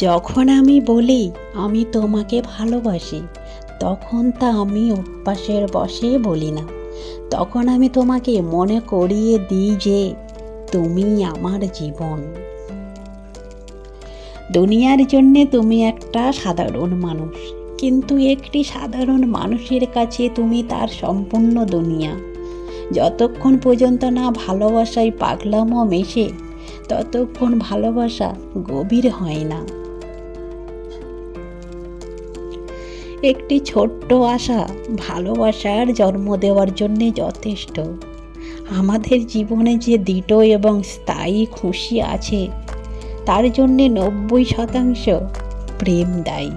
যখন আমি বলি আমি তোমাকে ভালোবাসি, তখন তা আমি অভ্যাসের বশে বলি না। তখন আমি তোমাকে মনে করিয়ে দিই যে তুমি আমার জীবন। দুনিয়ার জন্যে তুমি একটা সাধারণ মানুষ, কিন্তু একটি সাধারণ মানুষের কাছে তুমি তার সম্পূর্ণ দুনিয়া। যতক্ষণ পর্যন্ত না ভালোবাসায় পাগলামো মেশে, ততক্ষণ ভালোবাসা গভীর হয় না। একটি ছোট্ট আশা ভালোবাসার জন্ম দেওয়ার জন্যে যথেষ্ট। আমাদের জীবনে যে দৃঢ় এবং স্থায়ী খুশি আছে, তার জন্যে 90% প্রেম দায়ী।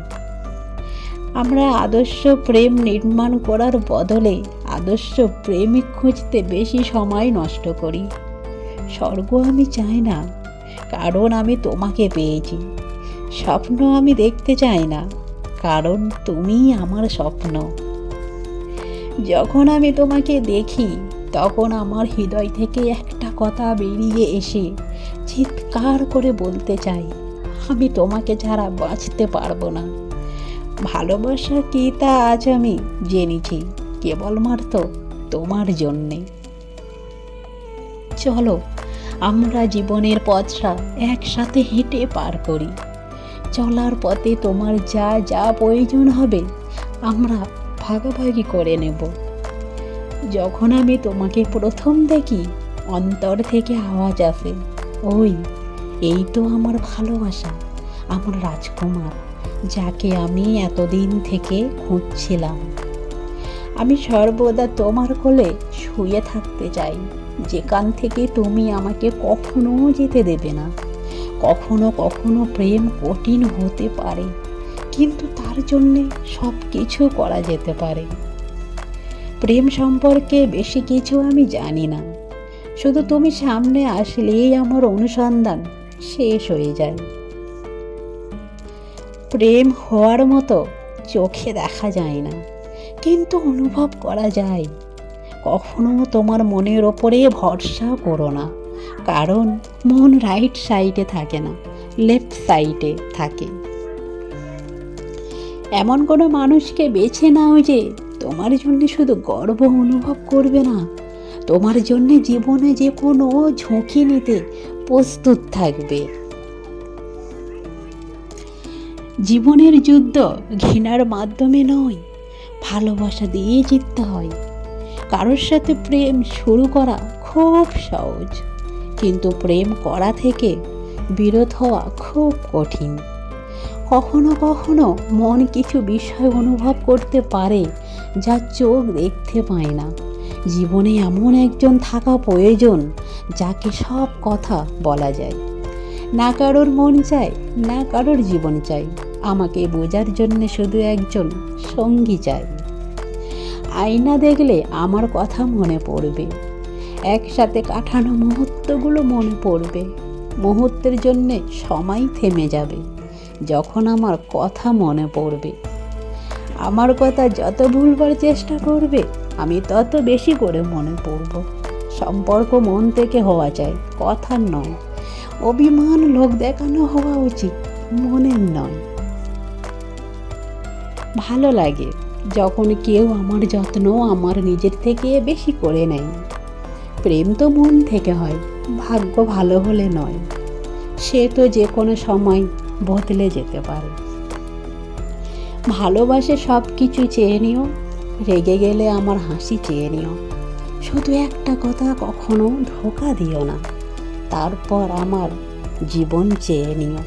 আমরা আদর্শ প্রেম নির্মাণ করার বদলে আদর্শ প্রেমিক খুঁজতে বেশি সময় নষ্ট করি। স্বর্গ আমি চাই না, কারণ আমি তোমাকে পেয়েছি। স্বপ্ন আমি দেখতে চাই না, কারণ তুমিই আমার স্বপ্ন। যখন আমি তোমাকে দেখি, তখন আমার হৃদয় থেকে একটা কথা বেরিয়ে এসে চিৎকার করে বলতে চাই, আমি তোমাকে ছাড়া বাঁচতে পারবো না। ভালোবাসা কি তা আজ আমি জেনেছি, কেবলমাত্র তোমার জন্যে। চলো আমরা জীবনের পথটা একসাথে হেঁটে পার করি। চলার পথে তোমার যা যা প্রয়োজন হবে আমরা ভাগাভাগি করে নেব। যখন আমি তোমাকে প্রথম দেখি, অন্তর থেকে আওয়াজ আসে, ওই এই তো আমার ভালোবাসা, আমার রাজকুমার, যাকে আমি এতদিন থেকে খুঁজছিলাম। আমি সর্বদা তোমার কোলে শুয়ে থাকতে চাই, যেখান থেকে তুমি আমাকে কখনো যেতে দেবে না। কখনো কখনো প্রেম কঠিন হতে পারে, কিন্তু তার জন্যে সব কিছু করা যেতে পারে। প্রেম সম্পর্কে বেশি কিছু আমি জানি না, শুধু তুমি সামনে আসলেই আমার অনুসন্ধান শেষ হয়ে যায়। প্রেম হওয়ার মতো চোখে দেখা যায় না, কিন্তু অনুভব করা যায়। কখনো তোমার মনের ওপরে ভরসা করো না, কারণ মন রাইট সাইডে থাকে না, লেফট সাইডে থাকে। এমন কোনো মানুষকে বেছে নাও যে তোমার জন্য শুধু গর্ব অনুভব করবে না, তোমার জন্য জীবনে যে কোনো ঝুঁকি নিতে প্রস্তুত থাকবে। জীবনের যুদ্ধ ঘৃণার মাধ্যমে নয়, ভালোবাসা দিয়ে জিততে হয়। কারোর সাথে প্রেম শুরু করা খুব সহজ, কিন্তু প্রেম করা থেকে বিরত হওয়া খুব কঠিন। কখনো কখনো মন কিছু বিষয় অনুভব করতে পারে যা চোখ দেখতে পায় না। জীবনে এমন একজন থাকা প্রয়োজন, যাকে সব কথা বলা যায়। না কারোর মন চায়, না কারোর জীবন চাই, আমাকে বোঝার জন্য শুধু একজন সঙ্গী চাই। আয়না দেখলে আমার কথা মনে পড়বে, একসাথে কাটানো মুহূর্তগুলো মনে পড়বে। মুহূর্তের জন্যে সময় থেমে যাবে যখন আমার কথা মনে পড়বে। আমার কথা যত ভুলবার চেষ্টা করবে, আমি তত বেশি করে মনে পড়ব। সম্পর্ক মন থেকে হওয়া চাই, কথার নয়। অভিমান লোক দেখানো হওয়া উচিত, মনের নয়। ভালো লাগে যখন কেউ আমার যত্ন আমার নিজের থেকে বেশি করে নেয়। প্রেম তো মন থেকে হয়, ভাগ্য ভালো হলে নয়। সে তো যে কোনো সময় বদলে যেতে পারে। ভালোবাসে সব কিছু চেয়ে নিও, রেগে গেলে আমার হাসি চেয়ে নিও। শুধু একটা কথা, কখনো ধোঁকা দিও না, তারপর আমার জীবন চেয়ে নিও।